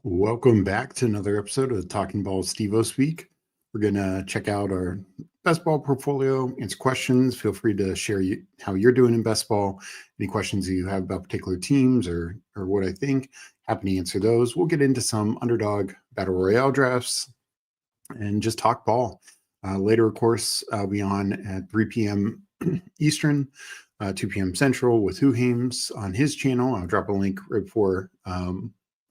Welcome back to another episode of the Talking Ball Steveospeak. We're going to check out our best ball portfolio, answer questions. Feel free to share how you're doing in best ball. Any questions you have about particular teams or what I think, happy to answer those. We'll get into some Underdog Battle Royale drafts and just talk ball. Later, of course, I'll be on at 3 p.m. Eastern, 2 p.m. Central with Huhames on his channel. I'll drop a link right before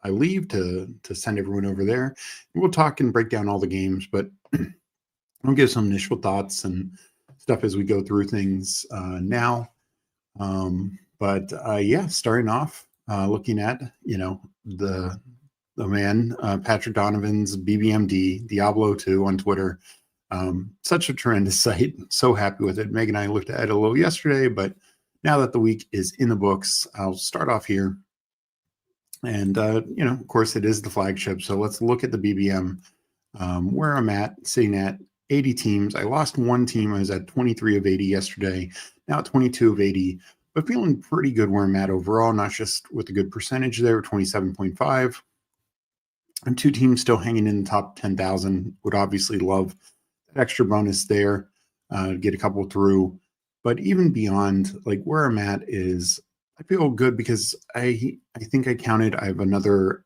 I leave to send everyone over there. We'll talk and break down all the games, but I'll give some initial thoughts and stuff as we go through things now. Yeah, starting off, looking at, the man, Patrick Donovan's BBMD, Diablo 2 on Twitter. Such a tremendous site. So happy with it. Meg and I looked at it a little yesterday, but now that the week is in the books, I'll start off here. And, of course, it is the flagship. So let's look at the BBM, where I'm at, sitting at 80 teams. I lost one team. I was at 23 of 80 yesterday, now at 22 of 80, but feeling pretty good where I'm at overall, not just with a good percentage there, 27.5. And two teams still hanging in the top 10,000. Would obviously love that extra bonus there, get a couple through. But even beyond, like where I'm at is I feel good because I think I counted, I have another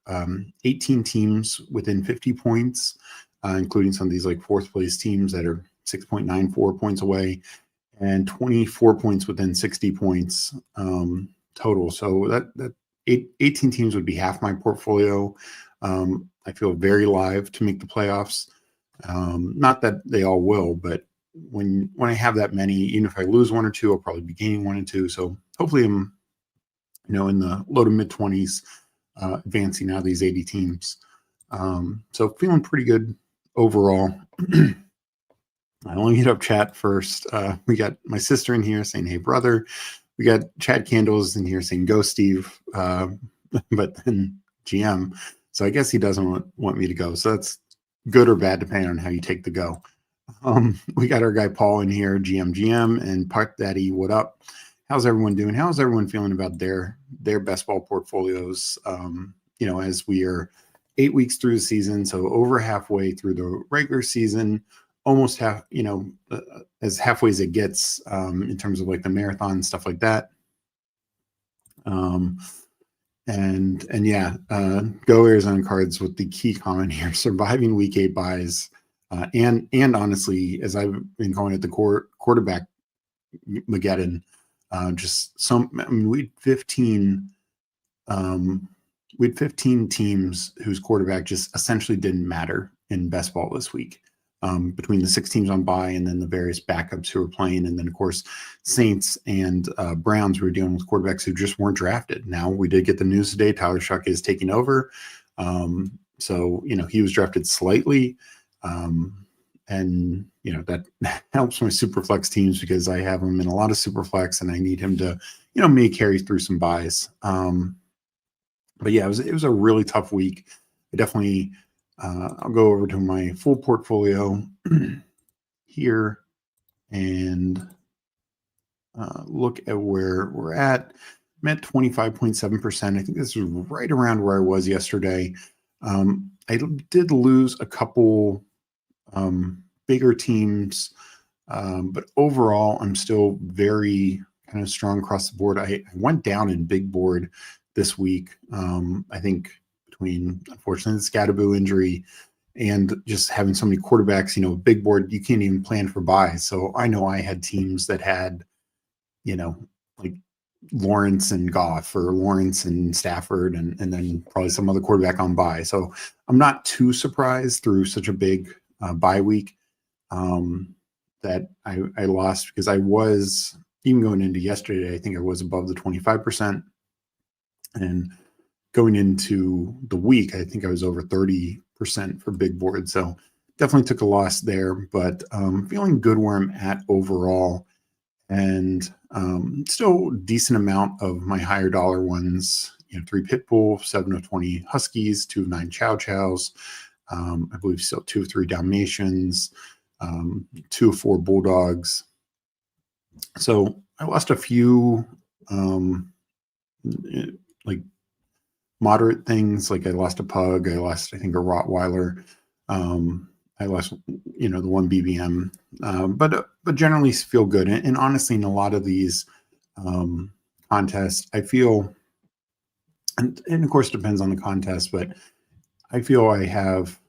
18 teams within 50 points, including some of these like fourth place teams that are 6.94 points away, and 24 points within 60 points total. So that 18 teams would be half my portfolio. I feel very live to make the playoffs. Not that they all will, but when I have that many, even if I lose one or two, I'll probably be gaining one or two. So hopefully I'm in the low to mid 20s, advancing out of these 80 teams. So feeling pretty good overall. I only hit up chat first. We got my sister in here saying, "Hey, brother." We got Chad Candles in here saying, "Go, Steve." But then GM. So I guess he doesn't want me to go. So that's good or bad, depending on how you take the go. We got our guy Paul in here, GM, and Park Daddy. What up? How's everyone doing? How's everyone feeling about their best ball portfolios? As we are 8 weeks through the season, so over halfway through the regular season, almost half, as halfway as it gets in terms of like the marathon stuff like that. Go Arizona Cards with the key comment here: surviving week 8 buys, and honestly, as I've been calling it, the quarterback Mageddon. We had 15 teams whose quarterback just essentially didn't matter in best ball this week, between the 6 teams on bye and then the various backups who were playing. And then of course, Saints and Browns were dealing with quarterbacks who just weren't drafted. Now we did get the news today, Tyler Shuck is taking over. So he was drafted slightly. And that helps my superflex teams because I have him in a lot of superflex and I need him to, maybe carry through some buys. But yeah, it was a really tough week. I definitely, I'll go over to my full portfolio here and look at where we're at. I'm at 25.7%. I think this was right around where I was yesterday. I did lose a couple bigger teams, but overall I'm still very kind of strong across the board. I went down in big board this week. I think between, unfortunately, the Scatterboo injury and just having so many quarterbacks, big board, you can't even plan for buys. So I know I had teams that had, like Lawrence and Goff or Lawrence and Stafford and then probably some other quarterback on bye. So I'm not too surprised through such a big bye week that I lost, because I was, even going into yesterday, I think I was above the 25%, and going into the week, I think I was over 30% for big board. So definitely took a loss there, but feeling good where I'm at overall, and still decent amount of my higher dollar ones, 3 Pitbull, 7 of 20 Huskies, 2 of 9 Chow Chows, I believe still 2 of 3 Dalmatians, 2 of 4 Bulldogs. So I lost a few like moderate things, like I lost a pug, I lost, I think, a Rottweiler. I lost, the one BBM, but generally feel good. And honestly, in a lot of these contests, I feel, and of course, it depends on the contest, but I feel I have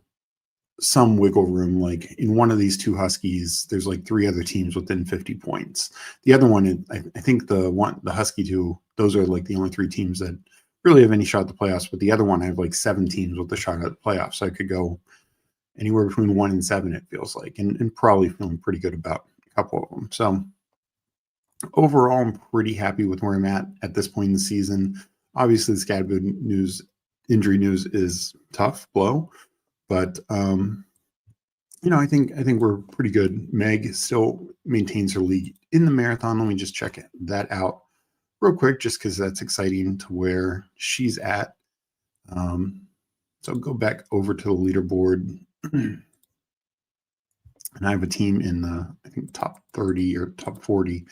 some wiggle room. Like in one of these two Huskies, there's like 3 other teams within 50 points. The other one, I think the Husky two, those are like the only 3 teams that really have any shot at the playoffs. But the other one, I have like 7 teams with a shot at the playoffs. So I could go anywhere between 1 and 7, it feels like, and probably feeling pretty good about a couple of them. So overall, I'm pretty happy with where I'm at this point in the season. Obviously, the Scadwood injury news is tough blow, but I think we're pretty good. Meg still maintains her lead in the marathon. Let me just check that out real quick, just because that's exciting to where she's at. So I'll go back over to the leaderboard, and I have a team in the, I think, top 30 or top 40.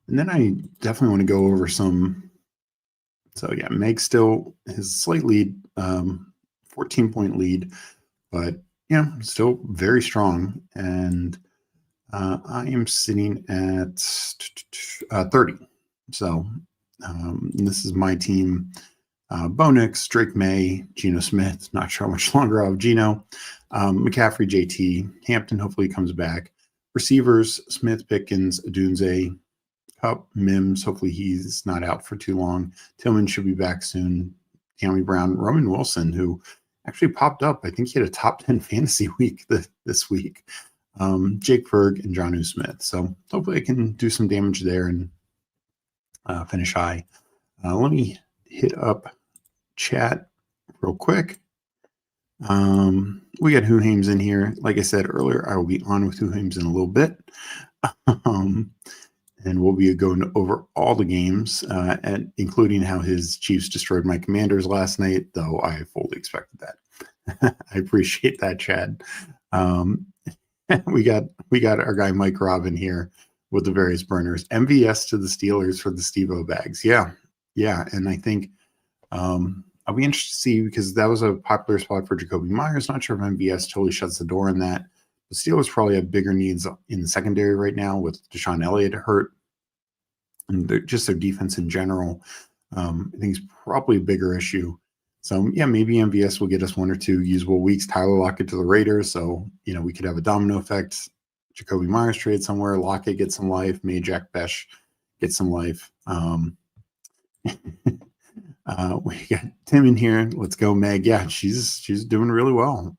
And then I definitely want to go over some. So yeah, Meg still has a slight lead, 14-point lead, but still very strong. And I am sitting at 30. So this is my team. Bonix, Drake May, Geno Smith. Not sure how much longer I'll have Geno. McCaffrey, JT. Hampton hopefully comes back. Receivers, Smith, Pickens, Adunze, Cup, Mims. Hopefully he's not out for too long. Tillman should be back soon. Tammy Brown, Roman Wilson, who actually popped up. I think he had a top 10 fantasy week this week. Jake Ferg and Jonnu Smith. So hopefully I can do some damage there and finish high. Let me hit up chat real quick. We got Whohames in here. Like I said earlier, I will be on with Whohames in a little bit. And we'll be going over all the games, and including how his Chiefs destroyed my Commanders last night, though I fully expected that. I appreciate that, Chad. We got our guy Mike Robin here with the various burners. MVS to the Steelers for the Stevo bags. Yeah. And I think I'll be interested to see, because that was a popular spot for Jacoby Myers. Not sure if MVS totally shuts the door on that. The Steelers probably have bigger needs in the secondary right now with Deshaun Elliott hurt, and just their defense in general. I think it's probably a bigger issue. So yeah, maybe MVS will get us 1 or 2 usable weeks. Tyler Lockett to the Raiders, so we could have a domino effect. Jacoby Myers trade somewhere, Lockett gets some life, maybe Jack Besh gets some life. We got Tim in here. Let's go, Meg. Yeah, she's doing really well.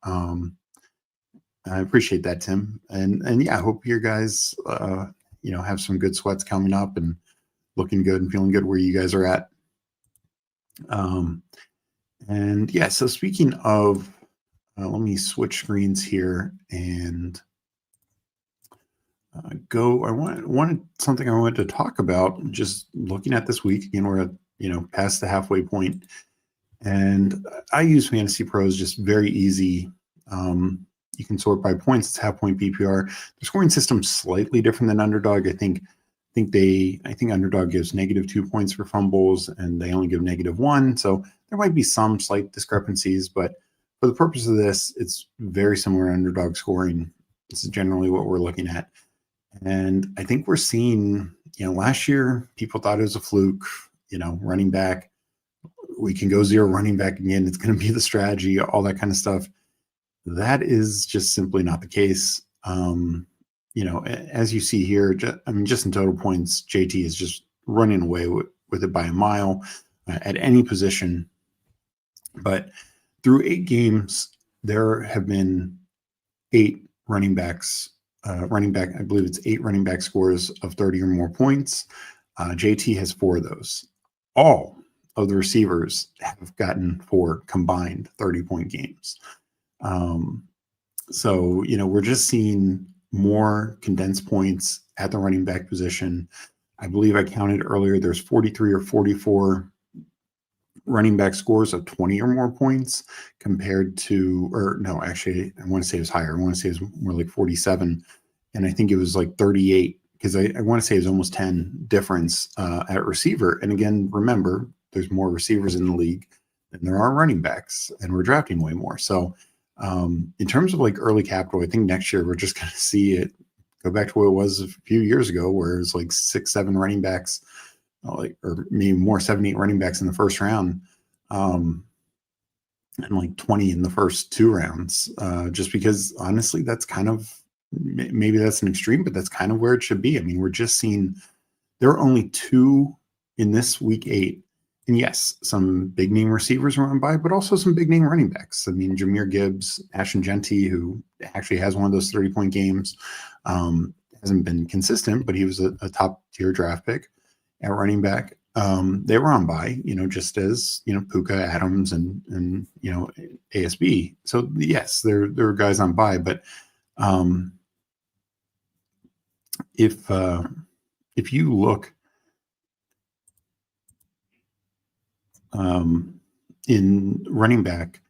I appreciate that, Tim. And yeah, I hope your guys have some good sweats coming up and looking good and feeling good where you guys are at. And yeah, so speaking of, let me switch screens here and go. I wanted something I wanted to talk about. Just looking at this week again, we're at past the halfway point, and I use Fantasy Pros, just very easy. You can sort by points. It's half point PPR. The scoring system's slightly different than Underdog. I think Underdog gives -2 points for fumbles, and they only give -1. So there might be some slight discrepancies, but for the purpose of this, it's very similar to Underdog scoring. This is generally what we're looking at. And I think we're seeing, last year people thought it was a fluke, running back. We can go 0 running back again. It's going to be the strategy, all that kind of stuff. That is just simply not the case. As you see here, just in total points, JT is just running away with it by a mile at any position. But through 8 games, there have been 8 running backs. I believe it's 8 running back scores of 30 or more points. JT has 4 of those. All of the receivers have gotten 4 combined 30-point games. So, we're just seeing more condensed points at the running back position. I believe I counted earlier, there's 43 or 44 running back scores of 20 or more points compared to, or no, actually, I want to say it was higher. I want to say it was more like 47. And I think it was like 38, because I want to say it was almost 10 difference at receiver. And again, remember, there's more receivers in the league than there are running backs, and we're drafting way more. So in terms of like early capital, I think next year we're just going to see it go back to what it was a few years ago, where it was like 6, 7 running backs, or maybe more, 7, 8 running backs in the first round, and like 20 in the first 2 rounds. Just because honestly, that's kind of, maybe that's an extreme, but that's kind of where it should be. I mean, we're just seeing there are only 2 in this week 8. And yes, some big name receivers run by, but also some big name running backs. I mean, Jahmyr Gibbs, Ashton Genty, who actually has one of those 30-point games, hasn't been consistent, but he was a top tier draft pick at running back. They were on by, just as, Puka, Adams, and ASB. So yes, there are guys on by, but if you look in running back,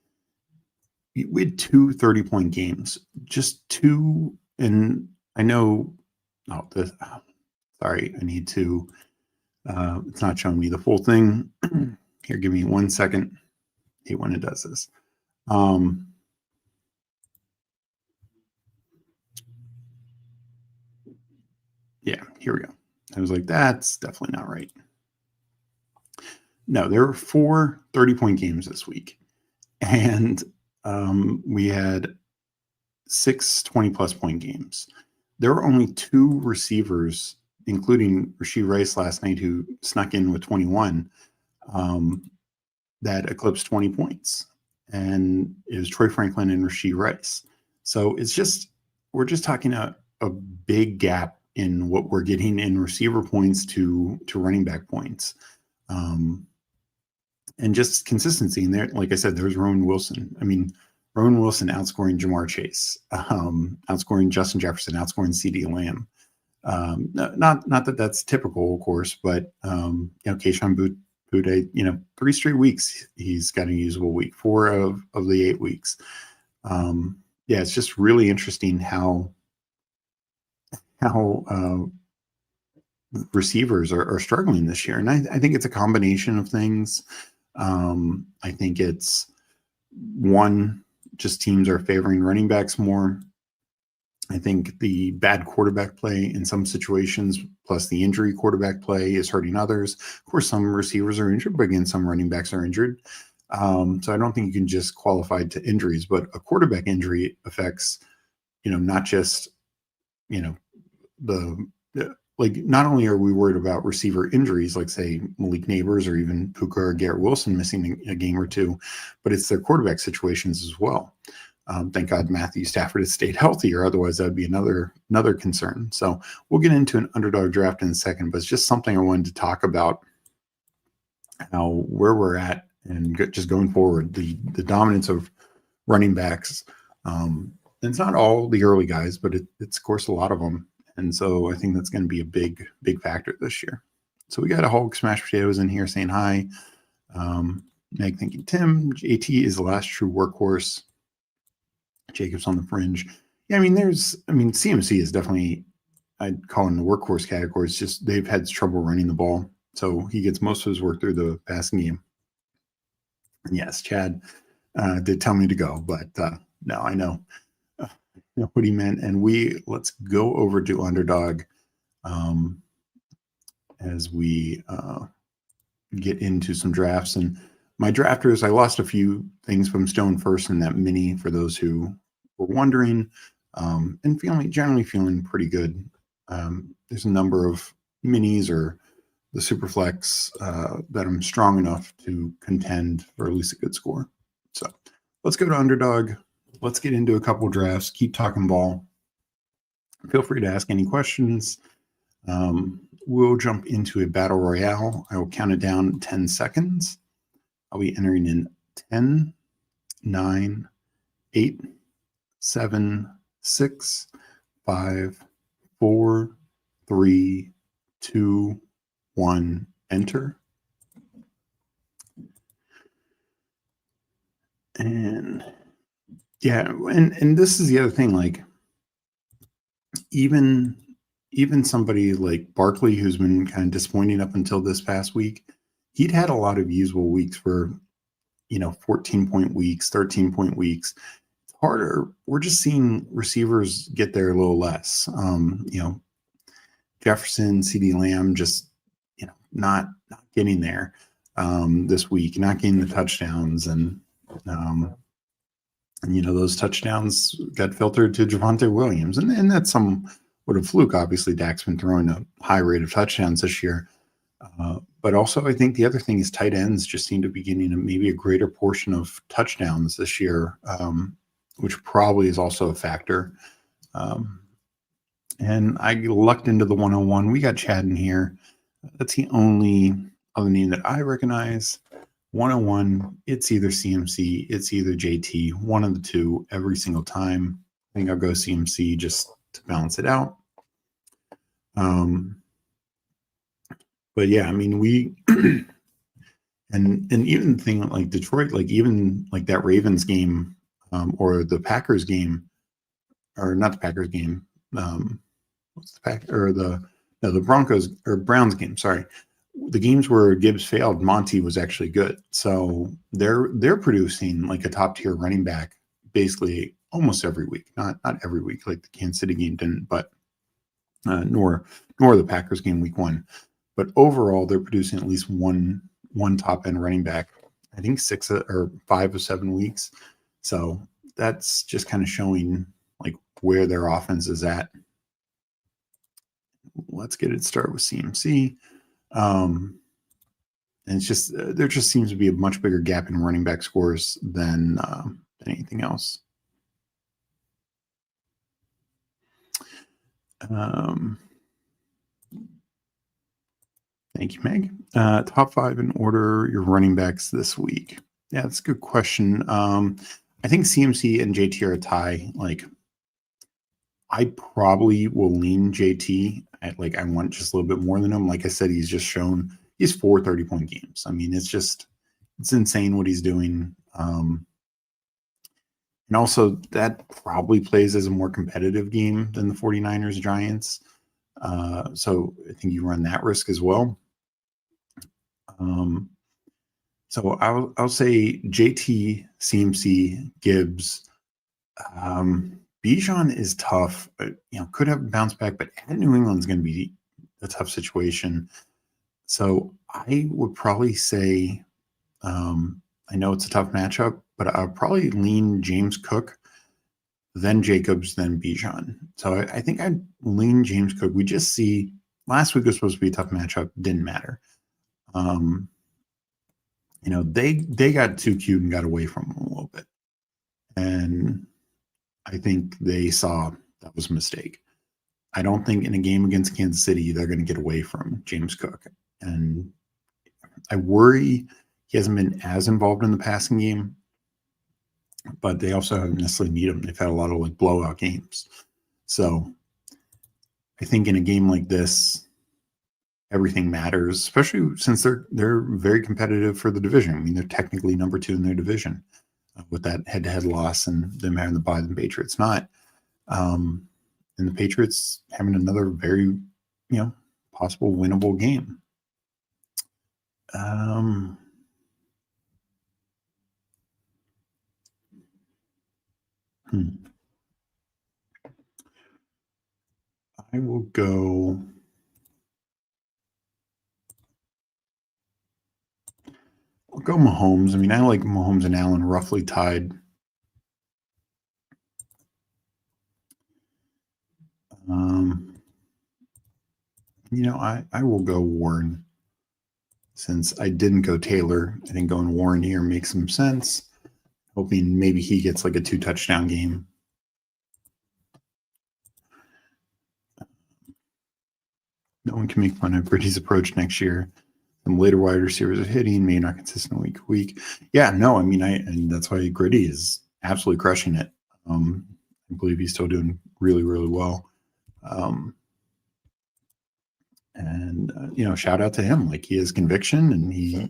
we had 2 30-point games, just 2. And I know, sorry, I need to, it's not showing me the full thing. Here, give me 1 second. I hate when it does this. Yeah, here we go. I was like, that's definitely not right. No, there were 4 30-point games this week. And we had 6 20-plus point games. There were only 2 receivers, including Rashee Rice last night, who snuck in with 21, that eclipsed 20 points. And it was Troy Franklin and Rashee Rice. So we're just talking a big gap in what we're getting in receiver points to running back points. And just consistency in there. Like I said, there's Rowan Wilson. I mean, Rowan Wilson outscoring Jamar Chase, outscoring Justin Jefferson, outscoring CeeDee Lamb. Not that that's typical, of course, but Kayshon Boutte, 3 straight weeks he's got a usable week, 4 of the 8 weeks. It's just really interesting how receivers are struggling this year, and I think it's a combination of things. I think it's one, just teams are favoring running backs more. I think the bad quarterback play in some situations, plus the injury quarterback play, is hurting others. Of course, some receivers are injured, but again, some running backs are injured. So I don't think you can just qualify to injuries, but a quarterback injury affects, not just, not only are we worried about receiver injuries, like say Malik Neighbors or even Puka or Garrett Wilson missing a game or 2, but it's their quarterback situations as well. Thank God Matthew Stafford has stayed healthy, or otherwise that would be another concern. So we'll get into an underdog draft in a second, but it's just something I wanted to talk about, where we're at and just going forward, the dominance of running backs. And it's not all the early guys, but it's of course a lot of them. And so I think that's going to be a big factor this year. So we got a Hulk Smash Potatoes in here saying hi. Meg thinking Tim, JT is the last true workhorse. Jacob's on the fringe. Yeah, CMC is definitely, I'd call in the workhorse category. It's just they've had trouble running the ball. So he gets most of his work through the passing game. And yes, Chad did tell me to go, but no, I know what he meant. And let's go over to Underdog as we get into some drafts. And my drafters, I lost a few things from Stone first in that mini, for those who were wondering, and generally feeling pretty good. There's a number of minis or the Superflex that I'm strong enough to contend for at least a good score. So let's go to Underdog. Let's get into a couple drafts. Keep talking ball. Feel free to ask any questions. We'll jump into a battle royale. I will count it down 10 seconds. I'll be entering in 10, 9, 8, 7, 6, 5, 4, 3, 2, 1, enter. And yeah, and this is the other thing, like even somebody like Barkley, who's been kind of disappointing up until this past week, he'd had a lot of usable weeks for, 14-point weeks, 13-point weeks. It's harder. We're just seeing receivers get there a little less. Jefferson, CD Lamb, just, not getting there this week, not getting the touchdowns. And those touchdowns got filtered to Javonte Williams. And that's somewhat of fluke. Obviously, Dak's been throwing a high rate of touchdowns this year. But also, I think the other thing is tight ends just seem to be getting maybe a greater portion of touchdowns this year, which probably is also a factor. And I lucked into the 101. We got Chad in here. That's the only other name that I recognize. 101, it's either CMC, it's either JT, one of the two every single time. I think I'll go CMC just to balance it out. But yeah, I mean, we and even the thing like Detroit, like even like that Ravens game or the Packers game, or not the Packers game, what's the pack or the Broncos or Browns game, sorry. The games where Gibbs failed, Monty was actually good. So they're producing like a top tier running back basically almost every week. Not every week, like the Kansas City game didn't, but nor the Packers game week 1. But overall, they're producing at least one top end running back. I think 6 or 5 or 7 weeks. So that's just kind of showing like where their offense is at. Let's get it started with CMC. And it's just there just seems to be a much bigger gap in running back scores than anything else. Thank you, Meg. Top 5 in order your running backs this week. Yeah, that's a good question. I think CMC and JT are a tie. Like, I probably will lean JT. I want just a little bit more than him. Like I said, he's 4 30-point games. I mean, it's insane what he's doing. And also that probably plays as a more competitive game than the 49ers Giants. So I think you run that risk as well. So I'll say JT, CMC, Gibbs. Bijan is tough, but could have bounced back, but at New England's going to be a tough situation. So I would probably say, I know it's a tough matchup, but I'll probably lean James Cook, then Jacobs, then Bijan. So I think I'd lean James Cook. We just see last week was supposed to be a tough matchup, didn't matter. They got too cute and got away from him a little bit. And I think they saw that was a mistake. I don't think in a game against Kansas City, they're going to get away from James Cook. And I worry he hasn't been as involved in the passing game, but they also haven't necessarily need him. They've had a lot of blowout games. So I think in a game like this, everything matters, especially since they're very competitive for the division. I mean, they're technically number 2 in their division with that head-to-head loss and them having to buy the Patriots not. And the Patriots having another very, possible winnable game. I will go. I'll go Mahomes. I mean, I like Mahomes and Allen roughly tied. I will go Warren. Since I didn't go Taylor, I think going Warren here makes some sense. Hoping maybe he gets like a 2 touchdown game. No one can make fun of Brady's approach next year. Some later wide receivers are hitting, maybe not consistent week to week. Yeah, no, I mean, and that's why Gritty is absolutely crushing it. I believe he's still doing really, really well. Shout out to him. Like, he has conviction, and he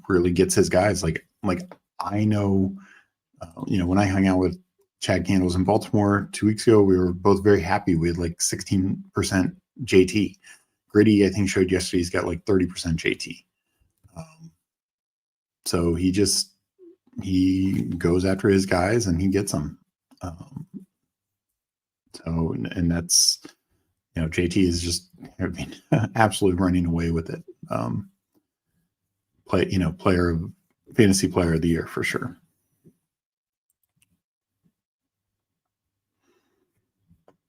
really gets his guys. Like I know, when I hung out with Chad Candles in Baltimore 2 weeks ago, we were both very happy. We had 16% JT. Gritty, I think, showed yesterday he's got like 30% JT. So he goes after his guys and he gets them. So, and that's, JT is just absolutely running away with it. Fantasy player of the year for sure.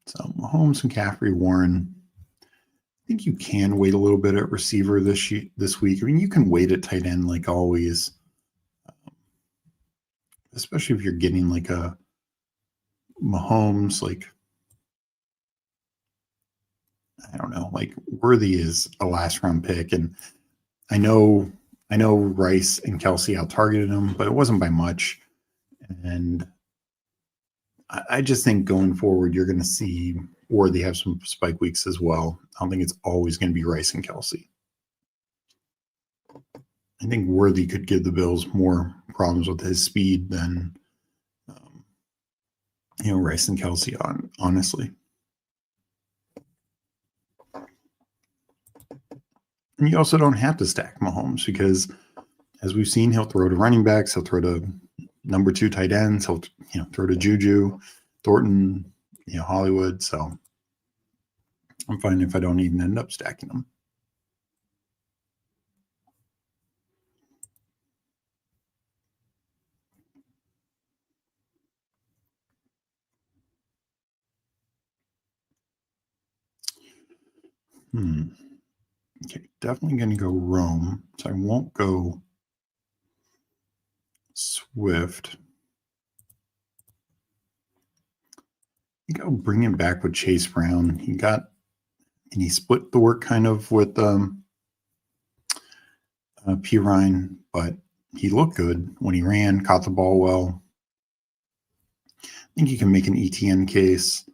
So Mahomes, McCaffrey, Warren. I think you can wait a little bit at receiver this week. I mean, you can wait at tight end like always, especially if you're getting like a Mahomes, like, I don't know, like Worthy is a last round pick. And I know Rice and Kelsey out targeted him, but it wasn't by much. And I just think going forward, you're going to see Worthy have some spike weeks as well. I don't think it's always going to be Rice and Kelsey. I think Worthy could give the Bills more problems with his speed than, Rice and Kelsey, honestly. And you also don't have to stack Mahomes because, as we've seen, he'll throw to running backs, he'll throw to number 2 tight ends, he'll throw to Juju, Thornton, Hollywood. So I'm fine if I don't even end up stacking them. Okay, definitely going to go Rome. So I won't go Swift. I think I'll bring him back with Chase Brown. He split the work kind of with Pirine, but he looked good when he ran, caught the ball well. I think you can make an ETN case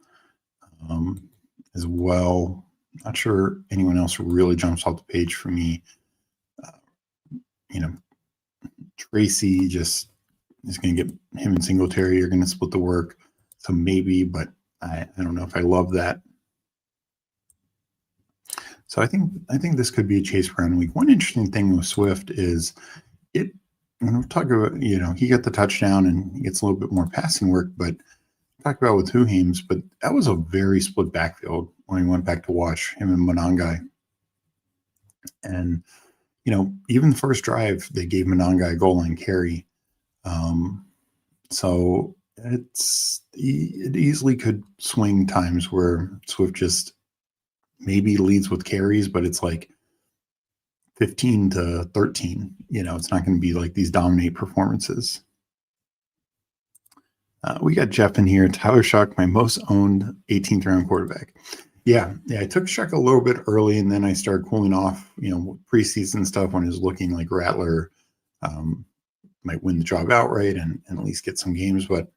as well. Not sure anyone else really jumps off the page for me. Tracy just is going to get him and Singletary are going to split the work. So maybe, but I don't know if I love that. So I think this could be a Chase Brown week. One interesting thing with Swift is when we talk about, he got the touchdown and he gets a little bit more passing work, but talk about with Huheems, but that was a very split backfield when he went back to watch him and Monangai. And, even the first drive, they gave Monangai a goal line carry. So it easily could swing times where Swift just maybe leads with carries, but it's like 15 to 13. It's not going to be like these dominate performances. We got Jeff in here. Tyler Shuck, my most owned 18th round quarterback. Yeah, I took Shuck a little bit early, and then I started cooling off, preseason stuff when it was looking like Rattler might win the job outright and at least get some games. But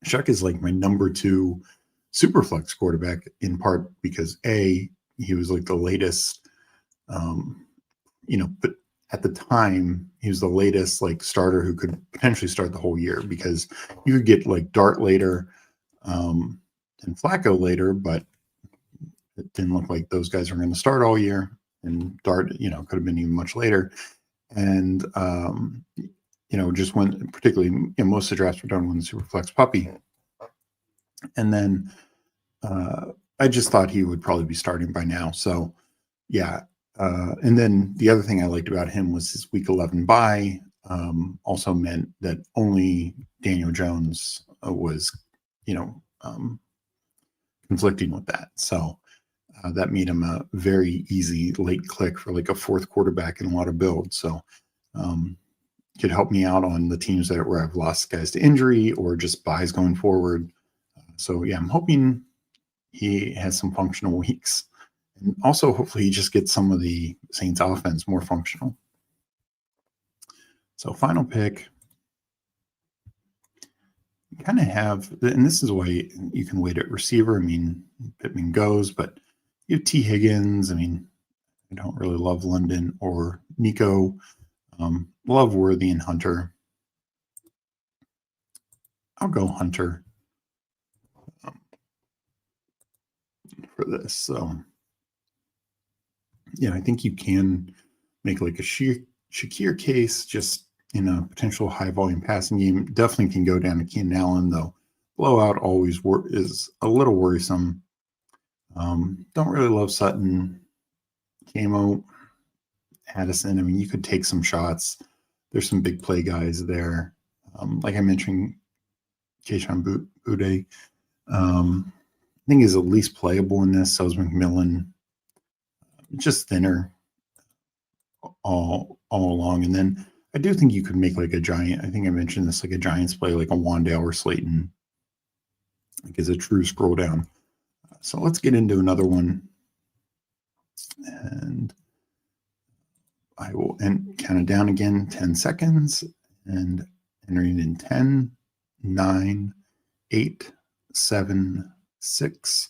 Shuck is like my number 2 super flex quarterback, in part because he was like the latest, but at the time he was the latest like starter who could potentially start the whole year, because you could get like Dart later and Flacco later, but it didn't look like those guys were going to start all year. And Dart, could have been even much later. And, just when particularly, most of the drafts were done when the super flex puppy. And then I just thought he would probably be starting by now. So, yeah. And then the other thing I liked about him was his week 11 bye also meant that only Daniel Jones was, conflicting with that. So that made him a very easy late click for like a 4th quarterback in a lot of builds. So could help me out on the teams where I've lost guys to injury or just buys going forward. So yeah, I'm hoping he has some functional weeks. And also, hopefully, he just gets some of the Saints offense more functional. So final pick. You kind of have, and this is why you can wait at receiver. I mean, Pittman goes, but you have T. Higgins. I mean, I don't really love London or Nico. Love Worthy and Hunter. I'll go Hunter for this. So I think you can make like a Shakir case just in a potential high volume passing game. Definitely can go down to Keenan Allen, though. Blowout always is a little worrisome. Don't really love Sutton. Camo, Addison. I mean, you could take some shots. There's some big play guys there. Like I mentioned, Keishon Boutte. I think is at least playable in this. So is McMillan. Just thinner all along. And then I do think you could make like a giant. I think I mentioned this, like a Giants play, like a Wandale or Slayton, like as a true scroll down. So let's get into another one. And I will count it down again, 10 seconds, and entering in 10, 9, 8, 7, 6,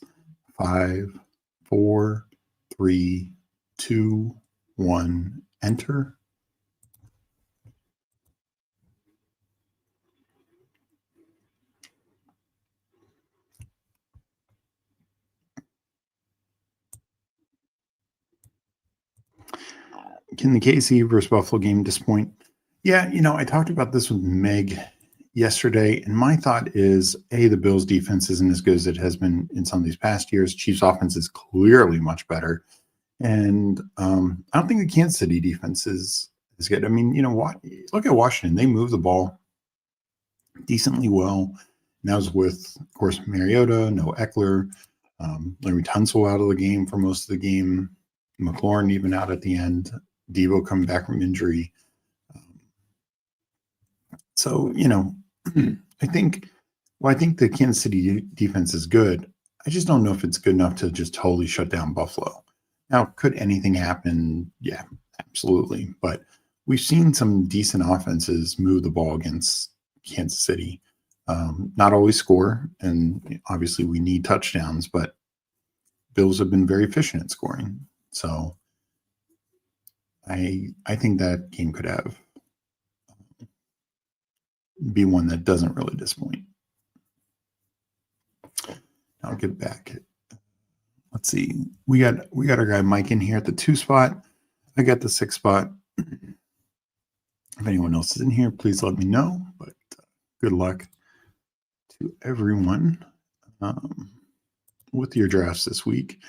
5, 4, 3, 2, 1, enter. Can the KC versus Buffalo game disappoint? Yeah, I talked about this with Meg yesterday, and my thought is, the Bills' defense isn't as good as it has been in some of these past years. Chiefs' offense is clearly much better, and I don't think the Kansas City defense is good. I mean, look at Washington; they move the ball decently well. And that was with, of course, Mariota, no Eckler, Larry Tunsil out of the game for most of the game, McLaurin even out at the end. Devo coming back from injury. So, I think the Kansas City defense is good. I just don't know if it's good enough to just totally shut down Buffalo. Now, could anything happen? Yeah, absolutely. But we've seen some decent offenses move the ball against Kansas City. Not always score, and obviously we need touchdowns, but Bills have been very efficient at scoring. So I think that game could be one that doesn't really disappoint. I'll get back. Let's see. We got our guy Mike in here at the 2 spot. I got the 6 spot. If anyone else is in here, please let me know. But good luck to everyone with your drafts this week.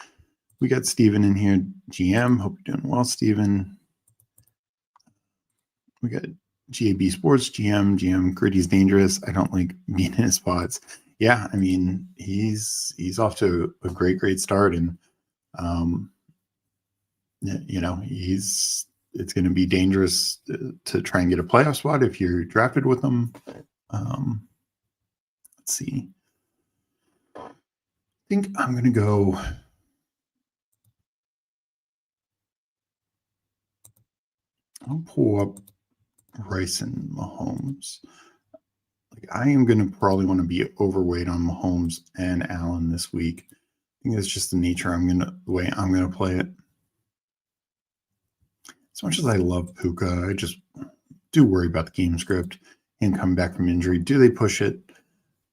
We got Steven in here, GM. Hope you're doing well, Steven. We got GAB Sports, GM. Gritty's dangerous. I don't like being in his spots. Yeah, I mean, he's off to a great start, and it's going to be dangerous to try and get a playoff spot if you're drafted with him. Let's see. I think I'm going to go. I'll pull up Rice and Mahomes. Like, I am going to probably want to be overweight on Mahomes and Allen this week. I think that's just the nature the way I'm going to play it. As much as I love Puka, I just do worry about the game script and coming back from injury. Do they push it?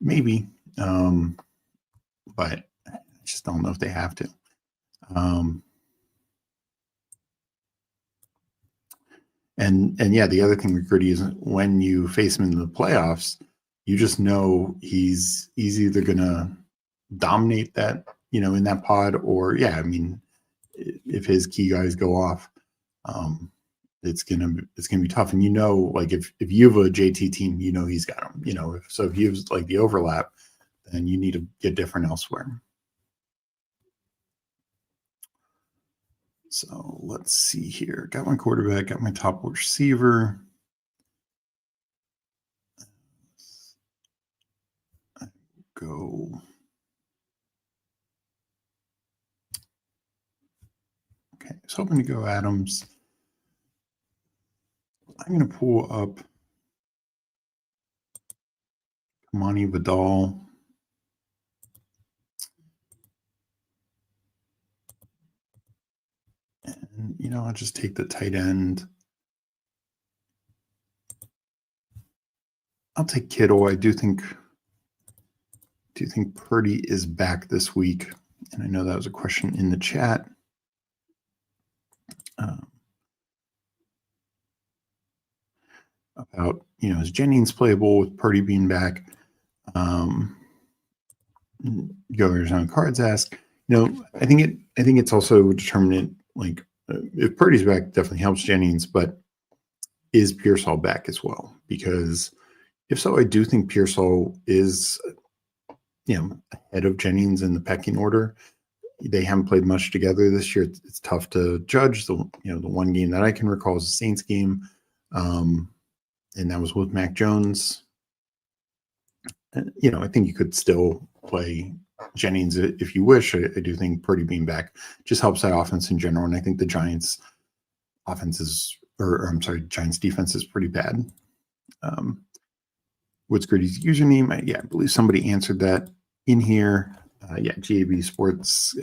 Maybe. But I just don't know if they have to. And yeah, the other thing with Gritty is when you face him in the playoffs, you just know he's either going to dominate that, in that pod, or I mean, if his key guys go off, it's gonna be tough. And like if you have a JT team, he's got them. If you have like the overlap, then you need to get different elsewhere. So let's see here. Got my quarterback, got my top receiver. Go. Okay, I was hoping to go Adams. I'm going to pull up Kamani Vidal. And, I'll just take the tight end. I'll take Kittle. I do think Purdy is back this week. And I know that was a question in the chat. About, is Jennings playable with Purdy being back? Governor's on Cards ask, I think it's also determinant, like if Purdy's back, definitely helps Jennings, but is Pearsall back as well? Because if so, I do think Pearsall is, ahead of Jennings in the pecking order. They haven't played much together this year. It's tough to judge. The one game that I can recall is the Saints game, and that was with Mac Jones. I think you could still play Jennings if you wish. I do think Purdy being back just helps that offense in general, and I think the Giants' Giants' defense is pretty bad. What's Gritty's username? I believe somebody answered that in here. GAB Sports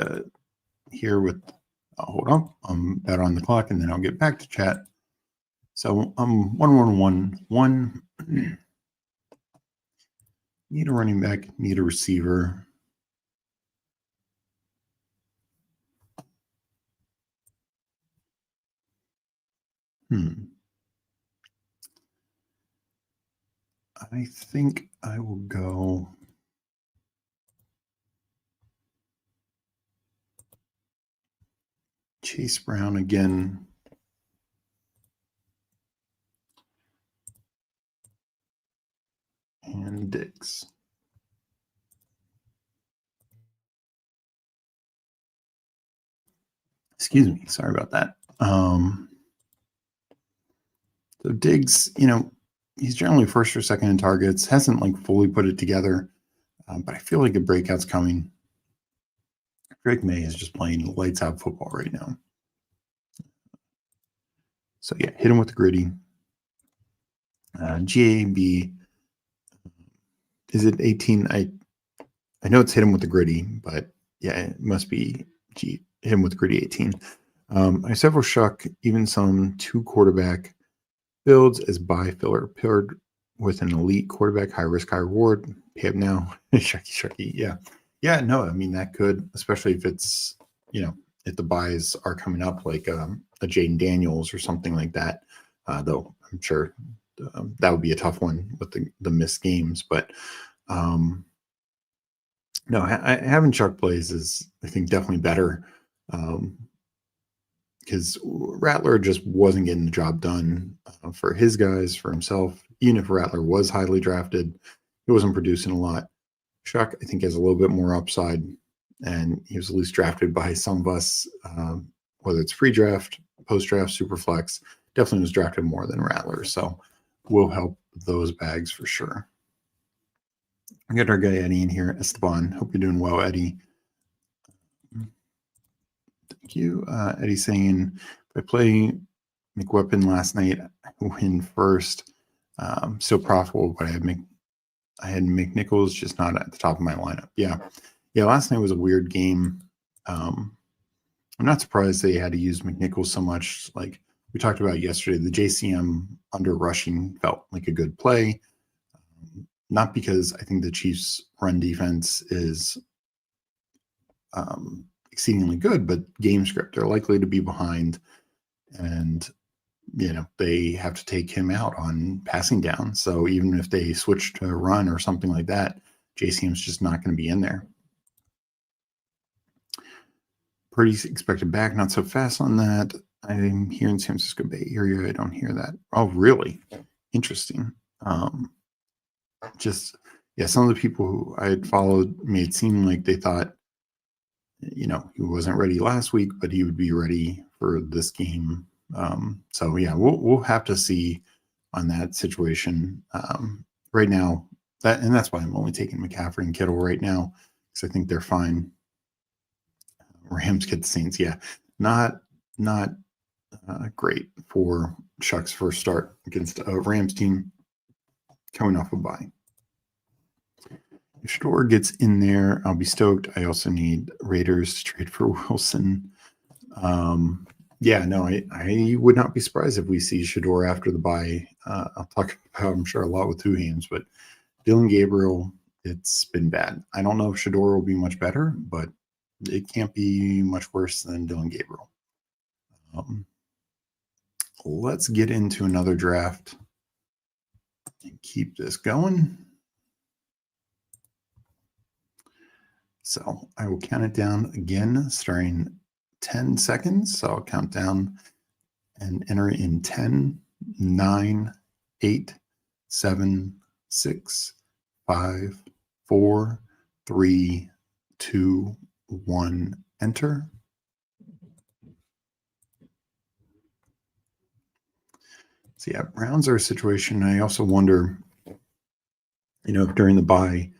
here with, hold on, I'm better on the clock, and then I'll get back to chat. So 1-1-1-1. Need a running back, need a receiver. I think I will go Chase Brown again. And Diggs. Excuse me. Sorry about that. So Diggs, he's generally first or second in targets. Hasn't fully put it together, but I feel like a breakout's coming. Drake May is just playing lights out football right now. So hit him with the gritty. GAB, is it 18? I know it's hit him with the gritty, but it must be hit him with the gritty 18. I have several Shuck, even some 2 quarterback builds as buy filler paired with an elite quarterback, high risk, high reward. Pay up now. Shucky. Yeah, no, I mean, that could, especially if it's, if the buys are coming up like a Jaden Daniels or something like that, though I'm sure that would be a tough one with the missed games. But no, having Chuck plays is, I think, definitely better because Rattler just wasn't getting the job done for his guys, for himself. Even if Rattler was highly drafted, he wasn't producing a lot. Chuck, I think, has a little bit more upside, and he was at least drafted by some of us, whether it's pre-draft, post-draft, super flex, definitely was drafted more than Rattler, so will help those bags for sure. We got our guy Eddie in here, Esteban. Hope you're doing well, Eddie. Thank you. Eddie saying, if I play McWeapon last night, I win first. Still profitable, but I had McNichols just not at the top of my lineup. Yeah, last night was a weird game. I'm not surprised they had to use McNichols so much. Like we talked about yesterday, the JCM under rushing felt like a good play. Not because I think the Chiefs' run defense is exceedingly good, but game script. They're likely to be behind, and they have to take him out on passing down. So even if they switch to a run or something like that, JCM's just not going to be in there. Purdy's expected back, not so fast on that. I'm here in San Francisco Bay Area. I don't hear that. Oh, really? Interesting. Some of the people who I had followed made it seem like they thought, he wasn't ready last week, but he would be ready for this game. We'll have to see on that situation. Right now, that's why I'm only taking McCaffrey and Kittle right now, because I think they're fine. Rams get the Saints. Yeah, not great for Chuck's first start against a Rams team coming off a bye. If Shador gets in there, I'll be stoked. I also need Raiders to trade for Wilson. I would not be surprised if we see Shador after the bye. I'll talk about, I'm sure, a lot with 2 hands, but Dylan Gabriel, it's been bad. I don't know if Shador will be much better, but it can't be much worse than Dylan Gabriel. let's get into another draft and keep this going. So I will count it down again, starting 10 seconds. So I'll count down and enter in 10, 9, 8, 7, 6, 5, 4, 3, 2, 1, enter. So yeah, Browns are a situation. I also wonder, if during the bye,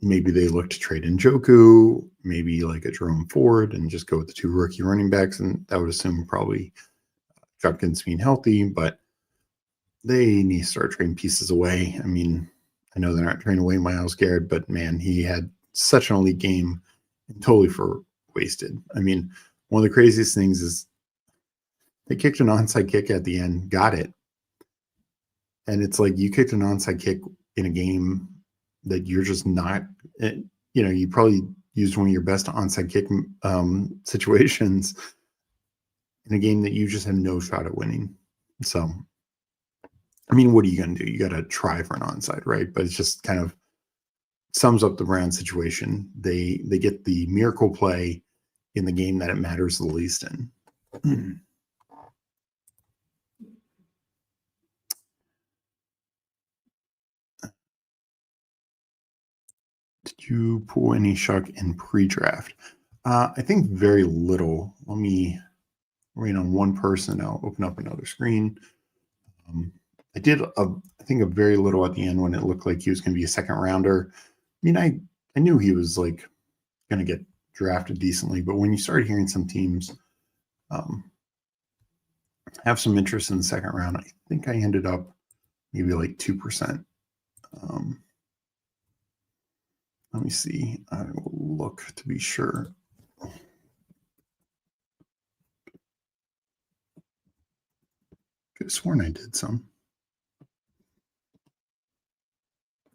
maybe they look to trade Njoku, maybe like a Jerome Ford, and just go with the 2 rookie running backs. And that would assume probably Judkins being healthy, but they need to start trading pieces away. I mean, I know they're not trading away Myles Garrett, but man, he had such an elite game and totally for wasted. I mean, one of the craziest things is they kicked an onside kick at the end, got it. And it's like you kicked an onside kick in a game that you're just not, you probably used one of your best onside kick situations in a game that you just had no shot at winning. So, I mean, what are you going to do? You got to try for an onside, right? But it's just kind of sums up the Browns situation. They get the miracle play in the game that it matters the least in. Did you pull any shuck in pre-draft? I think very little. Let me read on one person. I'll open up another screen. I did, I think, a very little at the end when it looked like he was going to be a second rounder. I mean, I knew he was like going to get drafted decently, but when you start hearing some teams have some interest in the second round, I think I ended up maybe like 2%. Let me see. I will look to be sure. Could have sworn I did some.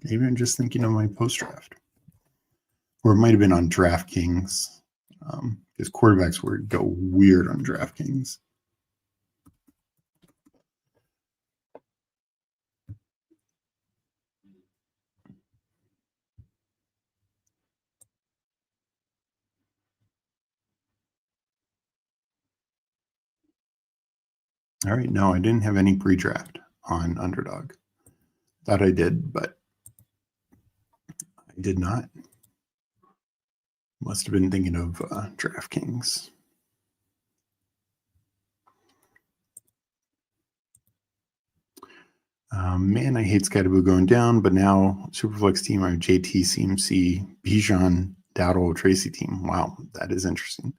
Maybe I'm just thinking of my post-draft. Or it might have been on DraftKings. Because quarterbacks would go weird on DraftKings. All right, no, I didn't have any pre-draft on Underdog. Thought I did, but I did not. Must have been thinking of DraftKings. Man, I hate Skydaboo going down, but now Superflex team are JT, CMC, Bijan, Dowdle, Tracy team. Wow, that is interesting.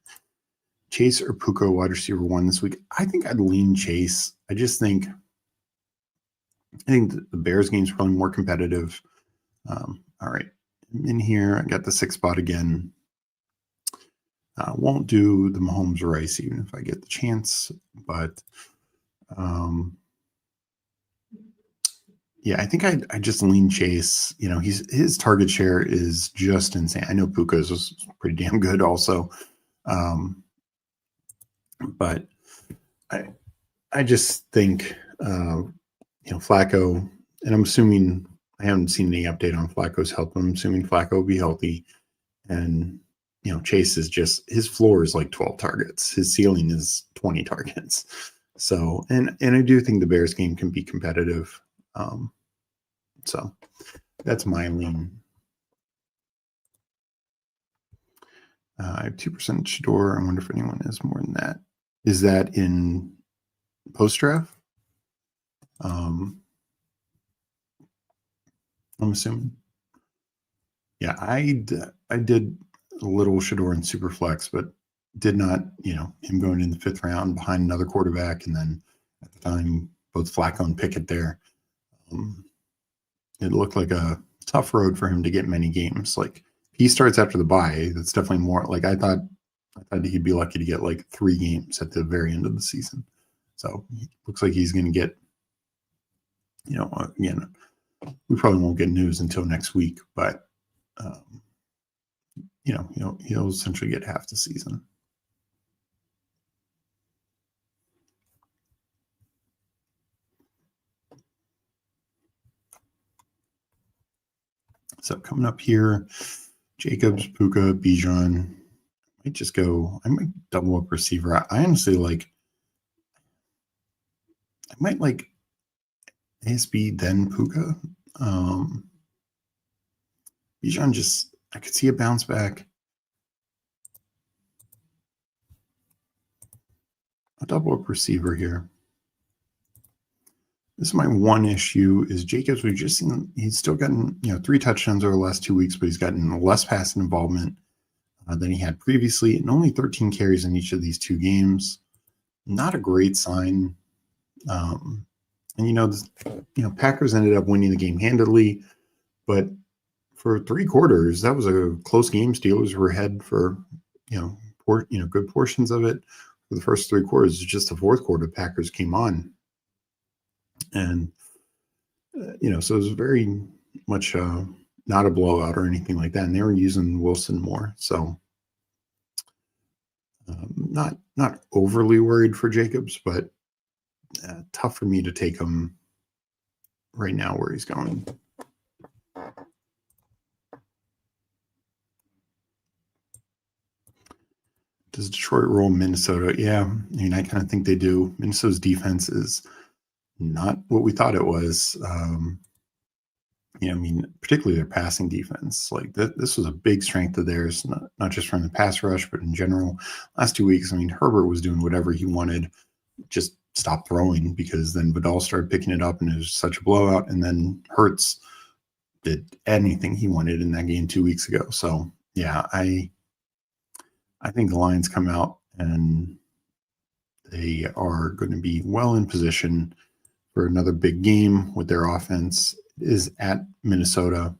Chase or Puka wide receiver 1 this week? I think I'd lean Chase. I think the Bears game is probably more competitive. All right, I'm in here. I got the 6 spot again. Won't do the Mahomes or Rice even if I get the chance, but yeah, I think I just lean Chase. His target share is just insane. I know Puka's was pretty damn good also. But I just think, Flacco, and I'm assuming I haven't seen any update on Flacco's health, but I'm assuming Flacco will be healthy. And, Chase is his floor is like 12 targets. His ceiling is 20 targets. So, and I do think the Bears game can be competitive. So that's my lean. I have 2% Shador. I wonder if anyone has more than that. Is that in post-draft? I'm assuming. Yeah, I did a little Shador in Superflex, but did not, him going in the 5th round behind another quarterback. And then at the time, both Flacco and Pickett there. It looked like a tough road for him to get many games. Like, he starts after the bye. That's definitely more like I thought he'd be lucky to get like 3 games at the very end of the season. So looks like he's going to get, again, we probably won't get news until next week, but he'll essentially get half the season. So coming up here, Jacobs, Puka, Bijan. I might double up receiver. I honestly I might like ASB, then Puka. Bijan I could see a bounce back. A double up receiver here. This is my one issue is Jacobs. We've just seen he's still gotten 3 touchdowns over the last 2 weeks, but he's gotten less passing involvement than he had previously, and only 13 carries in each of these 2 games. Not a great sign. And Packers ended up winning the game handily, but for 3 quarters, that was a close game. Steelers were ahead for good portions of it. For the first 3 quarters, just the fourth quarter, Packers came on, and so it was very much not a blowout or anything like that. And they were using Wilson more, so not overly worried for Jacobs, but tough for me to take him right now where he's going. Does Detroit roll Minnesota? Yeah, I kind of think they do. Minnesota's defense is not what we thought it was. Particularly their passing defense. Like this was a big strength of theirs, not just from the pass rush, but in general. Last 2 weeks, Herbert was doing whatever he wanted, just stop throwing, because then Vidal started picking it up and it was such a blowout. And then Hurts did anything he wanted in that game 2 weeks ago. So yeah, I think the Lions come out and they are going to be well in position for another big game with their offense. It is at Minnesota.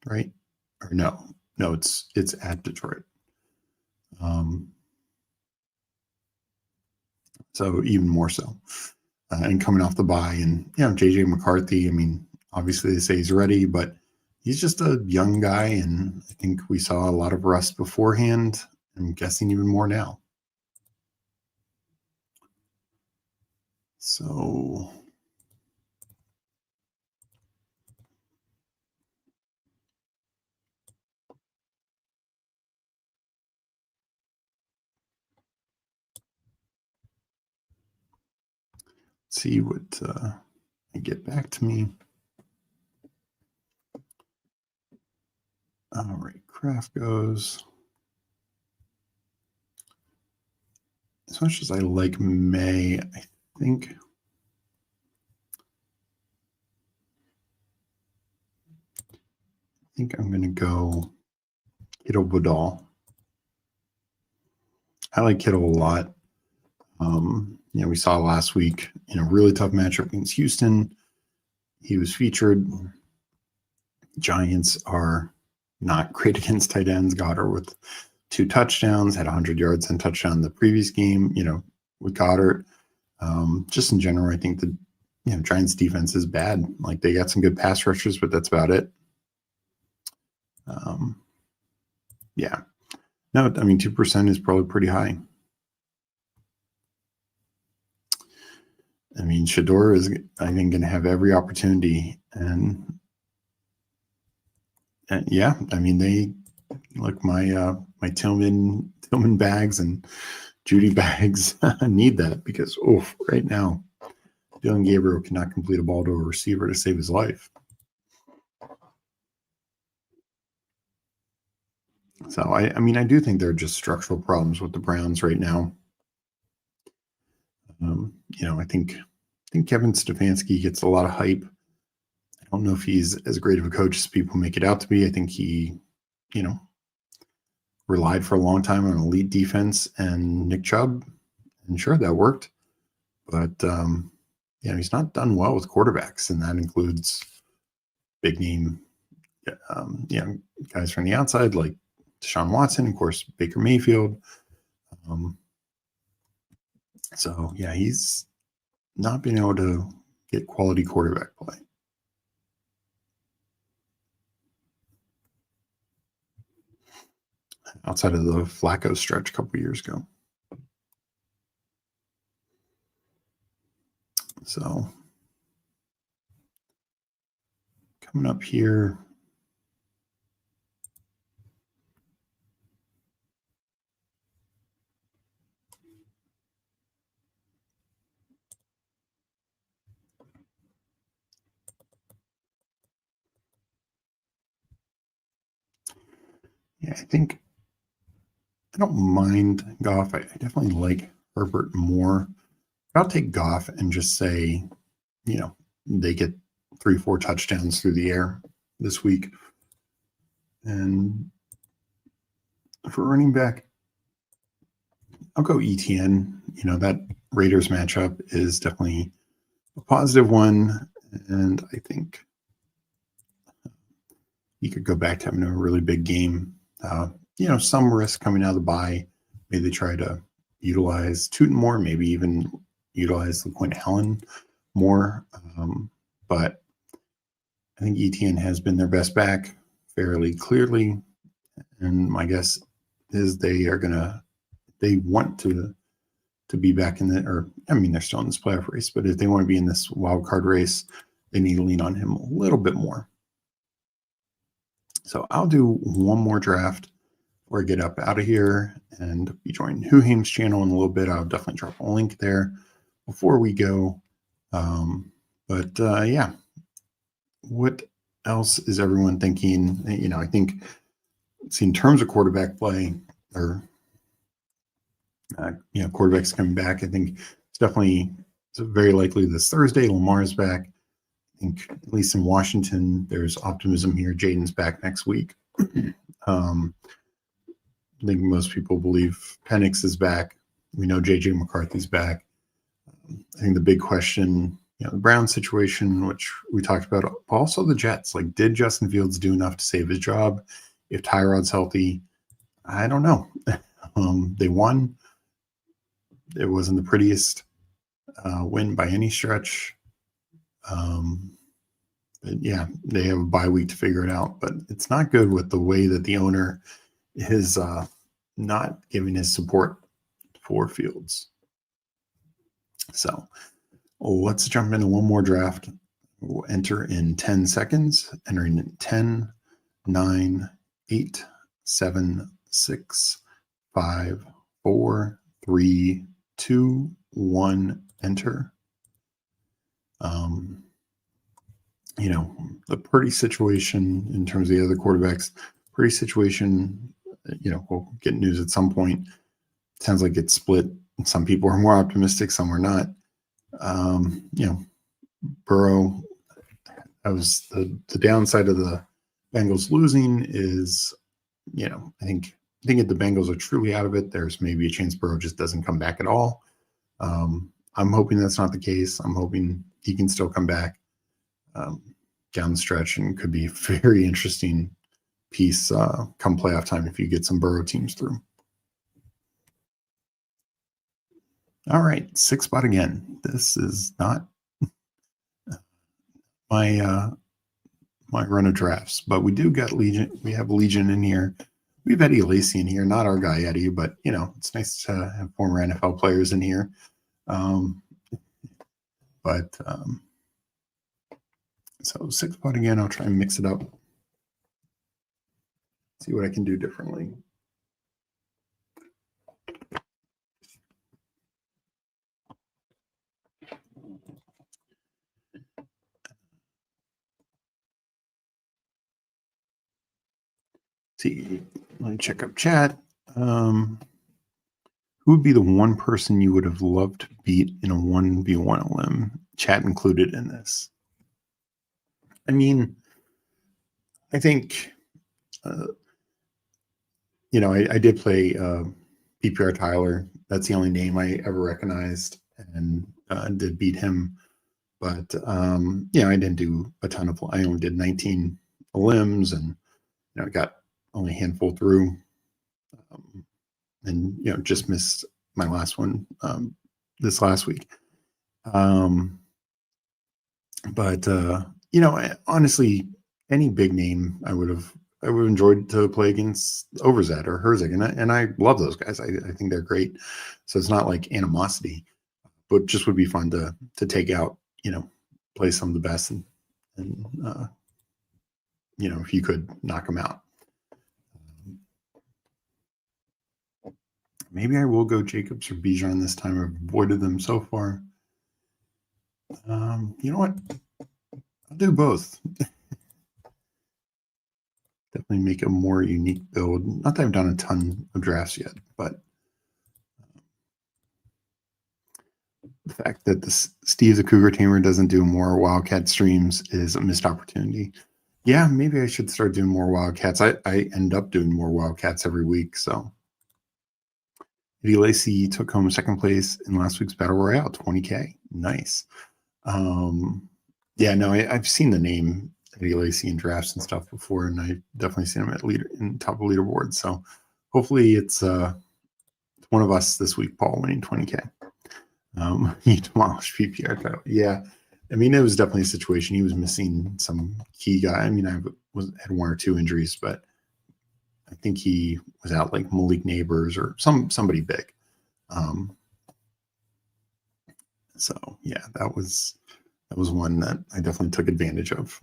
Right? Or no, it's at Detroit. So even more so. And coming off the bye, and JJ McCarthy, obviously they say he's ready, but he's just a young guy, and I think we saw a lot of rust beforehand. I'm guessing even more now. So let's see what I get back to me. All right, Kraft goes. As much as I like May, I think I'm going to go Kittle Vidal. I like Kittle a lot. We saw last week in a really tough matchup against Houston. He was featured. Giants are not great against tight ends. Goddard with 2 touchdowns, had 100 yards and touchdown in the previous game, with Goddard. Just in general, I think the Giants defense is bad. Like, they got some good pass rushers, but that's about it. Yeah. No, 2% is probably pretty high. Shador is, I think, going to have every opportunity. And yeah, they look, my Tillman bags and Judy bags need that, because right now Dylan Gabriel cannot complete a ball to a receiver to save his life. So I do think there are just structural problems with the Browns right now. I think Kevin Stefanski gets a lot of hype. I don't know if he's as great of a coach as people make it out to be. I think he, relied for a long time on elite defense and Nick Chubb, and sure, that worked. But he's not done well with quarterbacks, and that includes big name, guys from the outside like Deshaun Watson, of course, Baker Mayfield. So yeah, he's not been able to get quality quarterback play. Outside of the Flacco stretch a couple years ago. So coming up here. Yeah, I think I don't mind Goff. I definitely like Herbert more. I'll take Goff and just say, they get 3-4 touchdowns through the air this week. And for running back, I'll go ETN. That Raiders matchup is definitely a positive one. And I think you could go back to having a really big game. Some risk coming out of the bye. Maybe they try to utilize Tootin more, maybe even utilize LaQuint Allen more. But I think ETN has been their best back fairly clearly. And my guess is they want to be back in they're still in this playoff race, but if they want to be in this wild card race, they need to lean on him a little bit more. So I'll do one more draft before I get up out of here and be joining Huheim's channel in a little bit. I'll definitely drop a link there before we go. Yeah, what else is everyone thinking? I think, in terms of quarterback play or, quarterbacks coming back, I think it's very likely this Thursday, Lamar's back. I think at least in Washington, there's optimism here. Jaden's back next week. I think most people believe Penix is back. We know JJ McCarthy's back. I think the big question, the Browns situation, which we talked about, but also the Jets. Like, did Justin Fields do enough to save his job? If Tyrod's healthy, I don't know. They won. It wasn't the prettiest win by any stretch. But yeah, they have a bye week to figure it out. But it's not good with the way that the owner is not giving his support for Fields. So let's jump into one more draft. We'll enter in 10 seconds, entering in 10, 9, 8, 7, 6, 5, 4, 3, 2, 1, enter. The Purdy situation in terms of the other quarterbacks, Purdy situation, we'll get news at some point. Sounds like it's split. Some people are more optimistic, some are not. Burrow, that was the downside of the Bengals losing is, I think if the Bengals are truly out of it, there's maybe a chance Burrow just doesn't come back at all. I'm hoping that's not the case. I'm hoping he can still come back down the stretch, and could be a very interesting piece come playoff time if you get some Burrow teams through. All right, 6th spot again. This is not my run of drafts, but we do got Legion. We have Legion in here. We have Eddie Lacy in here, not our guy Eddie, but it's nice to have former NFL players in here. So 6th spot again. I'll try and mix it up. See what I can do differently. See, let me check up chat. Who would be the one person you would have loved to beat in a 1v1 limb? Chat included in this. I mean, I think, I did play PPR Tyler. That's the only name I ever recognized, and did beat him. But, I didn't do a ton of, I only did 19 limbs, and, I got only a handful through. And, just missed my last one this last week. Honestly, any big name I would have enjoyed to play against Overzet or Herzig, and I love those guys. I think they're great. So it's not like animosity, but just would be fun to take out, play some of the best and if you could knock them out. Maybe I will go Jacobs or Bijan this time. I've avoided them so far. You know what? I'll do both. Definitely make a more unique build. Not that I've done a ton of drafts yet, but the fact that Steve the Cougar Tamer doesn't do more Wildcat streams is a missed opportunity. Yeah, maybe I should start doing more Wildcats. I end up doing more Wildcats every week. So Eddie Lacy took home second place in last week's Battle Royale, 20K. Nice. Yeah, no, I've seen the name Eddie Lacy in drafts and stuff before, and I've definitely seen him in top of leaderboard. So hopefully it's one of us this week, Paul, winning 20K. He demolished PPR title. Yeah. I mean, it was definitely a situation. He was missing some key guy. I mean, had one or two injuries, but I think he was out like Malik Neighbors or somebody big. So yeah, that was one that I definitely took advantage of.